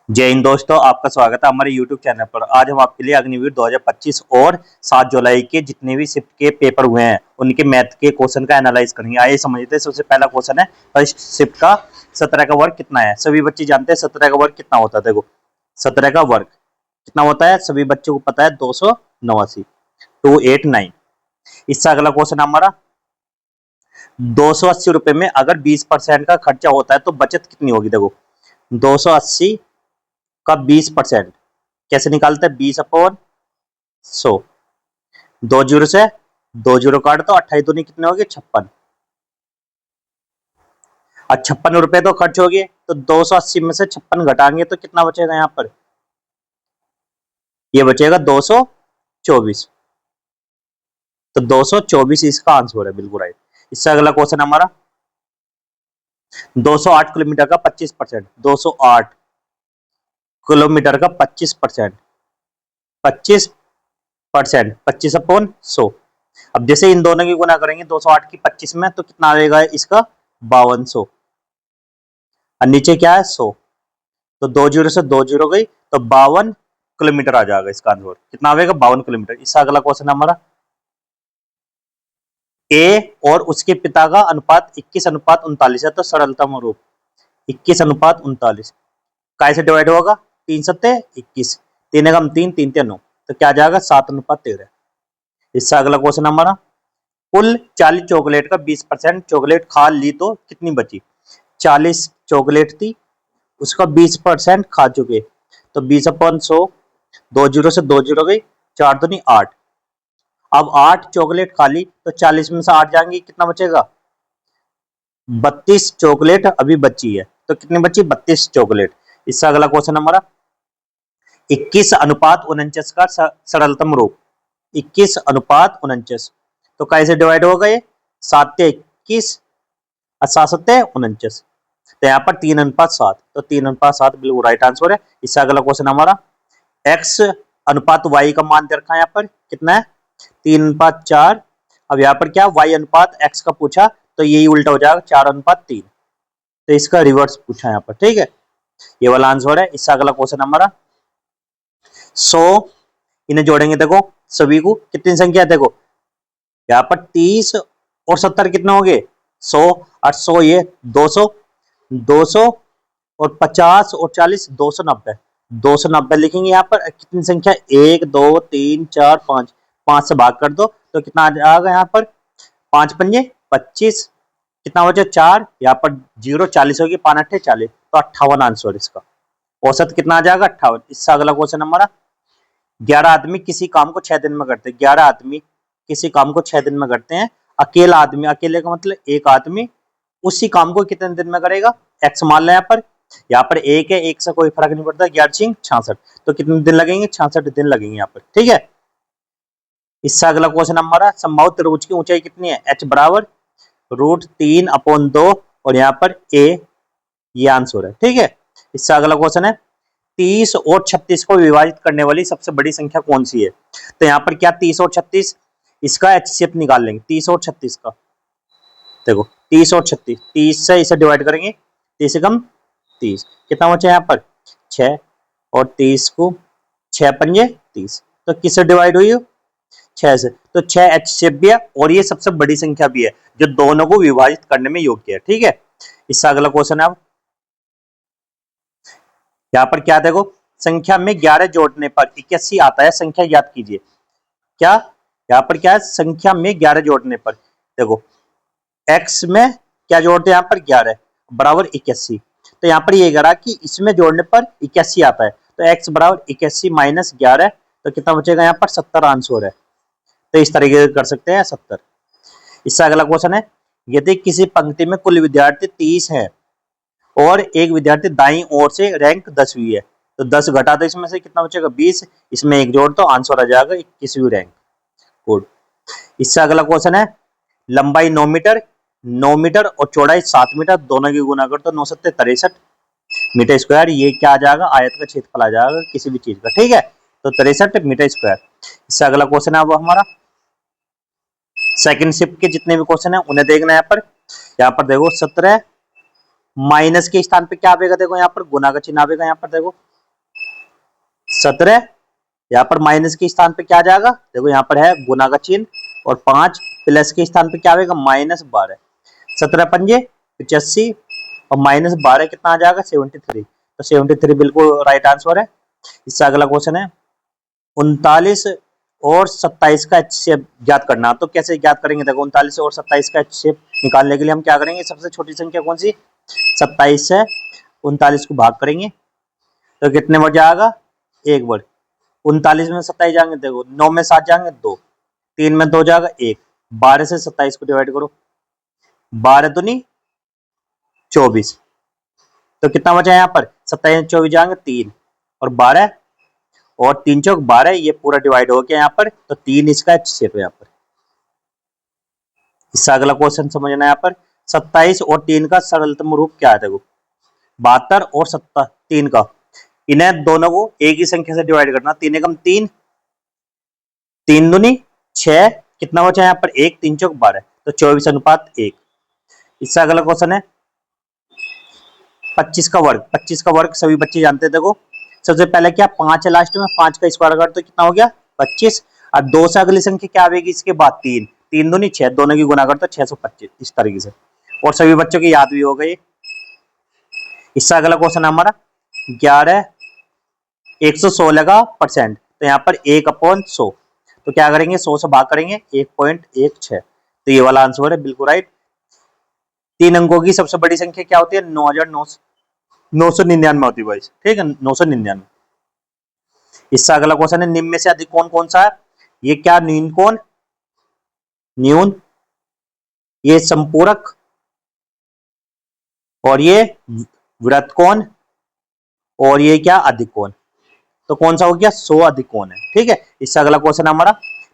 जय हिंद दोस्तों, आपका स्वागत है हमारे YouTube चैनल पर। आज हम आपके लिए अग्निवीर 2025 और 7 जुलाई के जितने भी शिफ्ट के पेपर हुए हैं उनके मैथ के क्वेश्चन का एनालाइज करेंगे। आइए समझते हैं। सबसे पहला क्वेश्चन है, फर्स्ट शिफ्ट का 17 का वर्ग कितना है। सभी बच्चे जानते हैं 17 का वर्ग कितना होता है। देखो 17 का वर्ग कितना होता है, सभी बच्चों को पता है 289, 289। इससे अगला क्वेश्चन हमारा, 280 रुपए में अगर 20% का खर्चा होता है तो बचत कितनी होगी। देखो 280 का 20% कैसे निकालते हैं, 20/100। 2 जीरो से 2 जीरो काट दो, 28 दूनी कितने हो गए, 56। और 56 रुपए तो खर्च हो गए, तो 280 में से 56 घटाएंगे तो कितना बचेगा यहाँ पर, ये बचेगा 224। तो 224 इसका आंसर है, बिल्कुल राइट। इससे अगला क्वेश्चन हमारा, 208 किलोमीटर का 25%, 208 किलोमीटर का 25%, 25%, 25/100। अब जैसे इन दोनों की गुना करेंगे 208 की 25 में, तो कितना आएगा इसका, 5200। और नीचे क्या है, 100। तो 2 जीरो से 2 जीरो गई, तो 52 किलोमीटर आ जाएगा इसका आंसर। कितना आएगा, 52 किलोमीटर। इसका अगला क्वेश्चन हमारा, ए और उसके पिता का अनुपात 21/39 है, तो सरलतम रूप 21/39 कैसे डिवाइड होगा, 3 सत्ते 21, 3 एकम 3, 3 तिया 9, तो क्या आ जाएगा, 7/13। इससे अगला क्वेश्चन हमारा, कुल 40 चॉकलेट का 20% चॉकलेट खा ली तो कितनी बची। 40 चॉकलेट थी, उसका 20% खा चुके, तो 20/100। 2 जीरो से 2 जीरो गई, 4 दूनी 8। अब 8 चॉकलेट खा ली, तो 40 में से 8 जाएंगे, कितना बचेगा, 32 चॉकलेट अभी बची है, तो कितनी बची, 32 चॉकलेट। इससे अगला क्वेश्चन हमारा, 21/49 का सरलतम रूप 21/49, तो कैसे डिवाइड होगा ये, 7 21 और 7 7 49, तो यहाँ पर 3:7, तो 3:7 बिल्कुल राइट आंसर है। इससे अगला क्वेश्चन हमारा, x अनुपात y का मान दे रखा है यहाँ पर, कितना है, 3:4। अब यहाँ पर क्या, y अनुपात x का पूछा, तो यही उल्टा हो जाएगा, 4:3। तो इसका रिवर्स पूछा यहाँ पर, ठीक है, ये वाला आंसर है। इससे अगला क्वेश्चन हमारा, 100 इन्हें जोड़ेंगे, देखो सभी को कितनी संख्या है, देखो यहाँ पर 30 और 70 कितने हो गए, 100 और 100 ये 200, 200 और 50 और 40 290, 290 लिखेंगे यहाँ पर। कितनी संख्या, 1 2 3 4 5, 5 से भाग कर दो तो कितना आ जाएगा यहाँ पर, 5 पंजे 25, कितना बचा 4, यहाँ पर 0 40 होगी, 5 8 40, तो 58 आंसर इसका। औसत कितना आ जाएगा, 58। इससे अगला क्वेश्चन हमारा, 11 आदमी किसी काम को 6 दिन में करते हैं। 11 आदमी किसी काम को 6 दिन में करते हैं। अकेला आदमी, अकेले का मतलब एक आदमी उसी काम को कितने दिन में करेगा, एक्स मान लें यहाँ पर एक है, एक से कोई फर्क नहीं पड़ता, 11×66, तो कितने दिन लगेंगे, 66 दिन लगेंगे यहाँ पर, ठीक है। इससे अगला क्वेश्चन हमारा, संभावित त्रिभुज की ऊंचाई कितनी है, h बराबर √3/2 और यहाँ पर a, ये आंसर है, ठीक है। इससे अगला क्वेश्चन है, 30 और 36 को विभाजित करने वाली सबसे बड़ी संख्या कौन सी है। तो यहाँ पर क्या, 30 और 36, इसका एचसीएफ निकाल लेंगे, 30 और 36 का। देखो 30 और 36, 30 से इसे डिवाइड करेंगे, 30 एकम 30, कितना बचा यहाँ पर 6, और 30 को 6 पंजे 30, तो किससे डिवाइड हुई, 6 से, तो 6 एचसीएफ भी है और ये सबसे बड़ी संख्या भी है जो दोनों को विभाजित करने में योग्य है, ठीक है। इससे अगला क्वेश्चन है, अब यहाँ पर क्या, देखो संख्या में 11 जोड़ने पर 81 आता है, संख्या याद कीजिए। क्या, यहाँ पर क्या है, संख्या में 11 जोड़ने पर, देखो x में क्या जोड़ते हैं यहाँ पर, 11 बराबर 81, तो यहाँ पर ये करा कि इसमें जोड़ने पर 81 आता है, तो x बराबर 81 माइनस 11, तो कितना बचेगा यहाँ पर, 70 आंसर है। तो इस तरीके से कर सकते हैं 70। इससे अगला क्वेश्चन है, यदि किसी पंक्ति में कुल विद्यार्थी 30 है और एक विद्यार्थी दाईं ओर से रैंक 10वीं है, तो 10 घटा दो इसमें से, कितना बचेगा 20, इसमें एक जोड़ तो आंसर आ जाएगा 21वीं रैंक। गुड। इससे अगला क्वेश्चन है, लंबाई 9 मीटर, 9 मीटर और चौड़ाई 7 मीटर, दोनों की गुना कर तो 9 सत्ते 63 मीटर स्क्वायर, ये क्या आ जाएगा, आयत का क्षेत्रफल आ जाएगा किसी भी चीज का, ठीक है, तो 63 मीटर स्क्वायर। इससे अगला क्वेश्चन है अब हमारा, सेकंड शिफ्ट के जितने भी क्वेश्चन है उन्हें देखना है यहाँ पर देखो 17 माइनस के स्थान पे क्या आएगा, देखो यहाँ पर गुना का चिन्ह आएगा, यहाँ पर देखो 17, यहाँ पर माइनस के स्थान पे क्या आ जाएगा, देखो यहाँ पर है गुना का चिन्ह, और 5 प्लस के स्थान पे क्या आएगा, -12। 17 पंजे 85 और -12 कितना आ जाएगा, 73। तो 73 बिल्कुल राइट आंसर है। इससे अगला क्वेश्चन है 39 और 27 का HCF ज्ञात करना। तो कैसे ज्ञात करेंगे, देखो 39 और 27 का HCF निकालने के लिए हम क्या करेंगे, सबसे छोटी संख्या कौन सी, 27 से 39 को भाग करेंगे तो कितने बढ़ जाएगा, 1 बढ़। 39 में 27 जाएंगे, देखो 9 में 7 जाएंगे 2, 3 में 2 जाएगा 1, 12 से 27 को डिवाइड करो, 12 दूनी 24, तो कितना बचा यहाँ पर, 27 में 24 जाएंगे 3 और 12 और 3 चौक 12, ये पूरा डिवाइड हो गया यहाँ पर, तो 3 इसका HCF है यहाँ पर। इससे अगला क्वेश्चन समझना, यहाँ पर 27 और 3 का सरलतम रूप क्या है, देखो 72 और 3 का, इन्हें दोनों को एक ही संख्या से डिवाइड करना, 3 एकम 3, 3 दूनी 6, कितना बचा यहाँ पर 1, 3 चौक 12, तो 24:1। इससे अगला क्वेश्चन है 25 का वर्ग। 25 का वर्ग सभी बच्चे जानते हैं, देखो सबसे पहले क्या 5 है लास्ट में, 5 का स्क्वायर कर तो कितना हो गया 25, और 2 से अगली संख्या क्या आएगी इसके बाद 3, 3 दूनी 6, दोनों की गुना कर तो 625, इस तरीके से, और सभी बच्चों की याद भी हो गई। इससे अगला क्वेश्चन हमारा 11 116 का परसेंट, तो यहाँ पर 1/100, तो क्या करेंगे 100 से भाग करेंगे 1.16, तो ये वाला आंसर है बिल्कुल राइट। 3 अंकों की सबसे बड़ी संख्या क्या होती है, 9,999 होती है, ठीक है 999। इससे अगला क्वेश्चन है निम्न में से अधिक कौन कौन सा है, ये क्या न्यून कौन, न्यून, ये संपूरक और ये वृत्त कोण, और ये क्या अधिक कोण, तो कौन सा हो गया 100 अधिक कोण है, ठीक है। इससे अगला क्वेश्चन हमारा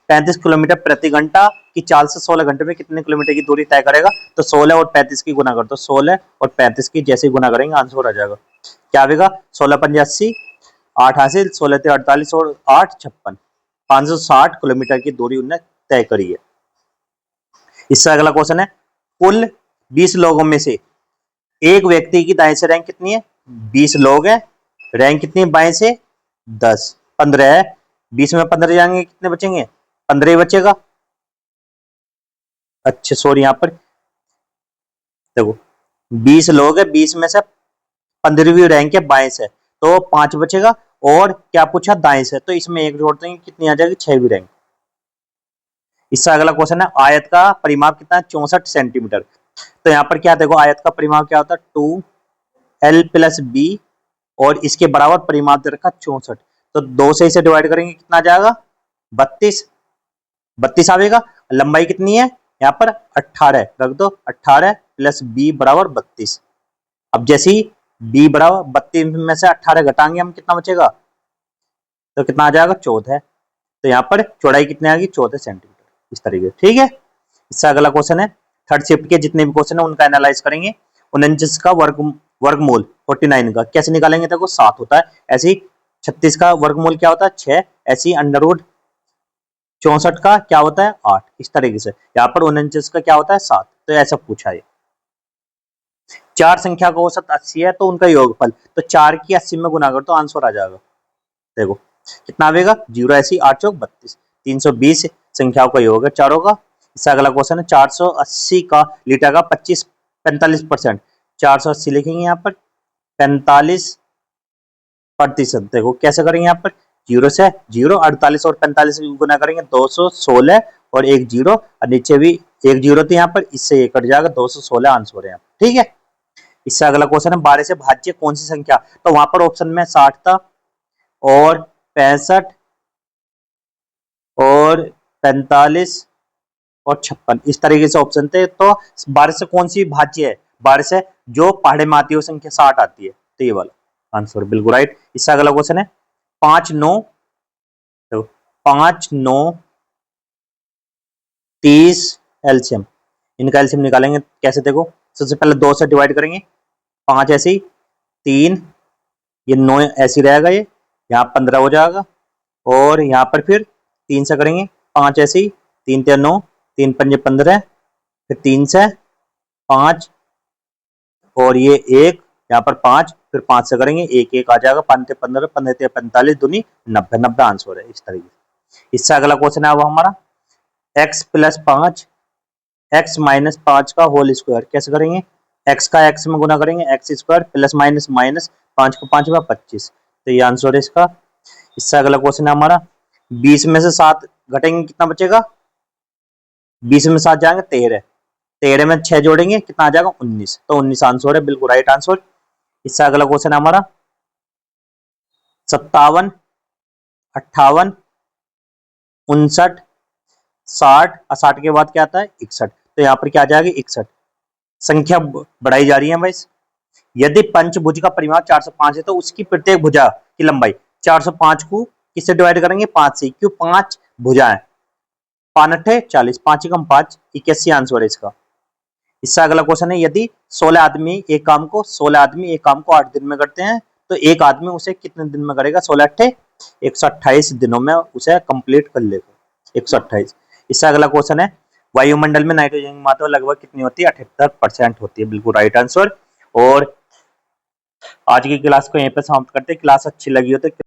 35 किलोमीटर प्रति घंटा की चाल से 16 घंटे में कितने किलोमीटर की दूरी तय करेगा, तो 16 और 35 की गुना कर दो, 16 और 35 की जैसे ही गुना करेंगे आंसर आ जाएगा, क्या आएगा 16 पंजे 80, 8 हासिल, 16 ते 48 और 8 56, 560 किलोमीटर की दूरी उन्हें तय करी है। इससे अगला क्वेश्चन है कुल 20 लोगों में से एक व्यक्ति की दाएं से रैंक कितनी है, 20 लोग हैं, रैंक कितनी है बाएं से 10, 15 है, 20 में 15 जाएंगे कितने बचेंगे, 15 ही बचेगा। अच्छा सॉरी, यहाँ पर देखो 20 लोग है, 20 में से 15वीं रैंक है बाएं से, तो 5 बचेगा, और क्या पूछा दाएं से, तो इसमें एक जोड़ देंगे कितनी आ जाएगी 6वीं रैंक। इससे अगला क्वेश्चन है आयत का परिमाप कितना है, 64 सेंटीमीटर, तो यहाँ पर क्या देखो आयत का परिमाप क्या होता है 2l + b, और इसके बराबर परिमाप दे रखा 64, तो 2 से इसे डिवाइड करेंगे कितना आ जाएगा 32 आएगा। लंबाई कितनी है यहाँ पर 18 रख दो, 18 + b बराबर 32। अब जैसे ही b बराबर 32 में से 18 घटाएंगे हम कितना बचेगा, तो कितना आ जाएगा 14, तो यहाँ पर चौड़ाई कितनी आ गई 14 सेंटीमीटर, इस तरीके, ठीक है। इससे अगला क्वेश्चन है थर्ड शिफ्ट के जितने भी क्वेश्चन है उनका एनालाइज करेंगे। 49 का वर्गमूल 49 का कैसे निकालेंगे, देखो 7 होता है, ऐसे ही 36 का वर्गमूल क्या होता है 6, ऐसे ही √ 64 का क्या होता है 8, इस तरीके से। यहाँ पर 49 का क्या होता है 7, तो ऐसा पूछा है। 4 संख्या का औसत 80 है, तो उनका योगफल, तो 4 की 80 में गुना कर तो आंसर आ जाएगा, देखो कितना आएगा 0 80 8 चौक 32, 320 संख्याओं का योग है चारों का। इससे अगला क्वेश्चन है 480 का लीटर का 45% 480 लिखेंगे यहाँ पर 45%, देखो कैसे करेंगे यहाँ पर 0 से 0, 48 और 45 गुना करेंगे 216 और एक 0, और नीचे भी एक 0 थी यहाँ पर, इससे ये कट जाएगा 216 आंसर है, ठीक है। इससे अगला क्वेश्चन है 12 से भाज्य कौन सी संख्या, तो वहां पर ऑप्शन में 60 था और 65 और 45 और 56, इस तरीके से ऑप्शन थे। तो 12 से कौन सी भाज्य है, 12 से जो पहाड़े में आती है वो संख्या 60 आती है, तो ये वाला आंसर बिल्कुल राइट। इससे अगला क्वेश्चन है 5 9, तो 5 9 30 एलसीएम, इनका एलसीएम निकालेंगे कैसे, देखो सबसे पहले 2 से डिवाइड करेंगे, 5 ऐसे ही, 3 ये 9 ऐसी रहेगा, ये यहाँ 15 हो जाएगा, और यहाँ पर फिर 3 से करेंगे 5 ऐसे ही, 3 3 9, 3 पंजे 15, फिर 3 से 5 और ये 1 यहाँ पर 5, फिर 5 से करेंगे 1 1 आ जाएगा, 5 ते 15, 15 ते 45, दूनी 90, 90 आंसर है इस तरीके से। इससे अगला क्वेश्चन है वो हमारा x प्लस 5 x माइनस 5 का होल स्क्वायर कैसे करेंगे। x का x में गुना करेंगे, x square plus minus minus 5 को 5 में 25, तो ये आंसर है इसका। इससे अगला क्वेश्चन है हमारा 20 में से 7 घटेंगे कितना बचेगा, 20 में 7 जाएंगे 13, 13 में 6 जोड़ेंगे कितना आ जाएगा 19, तो 19 आंसर है, बिल्कुल राइट आंसर। इससे अगला क्वेश्चन है हमारा 57 58 59 60 और 60 के बाद क्या आता है 61, तो यहाँ पर क्या आ जाएगा 61। संख्या बढ़ाई जा रही है भाई। यदि पंचभुज का परिमाप 405 है तो उसकी प्रत्येक भुजा की लंबाई 405 को किससे डिवाइड करेंगे 5 से, क्यों 5 भुजाएं, 5 40, 5 कम 5 81 आंसर है इसका। इससे अगला क्वेश्चन है यदि 16 आदमी एक काम को 8 दिन में करते हैं तो एक आदमी उसे कितने दिन में करेगा, 16 8 128 दिनों में उसे कंप्लीट कर लेगा, 128। इससे अगला क्वेश्चन है वायुमंडल में नाइट्रोजन की मात्रा लगभग कितनी होती है, 78% होती है, बिल्कुल राइट आंसर। और आज की क्लास को यहीं पे समाप्त करते हैं। क्लास अच्छी लगी हो तो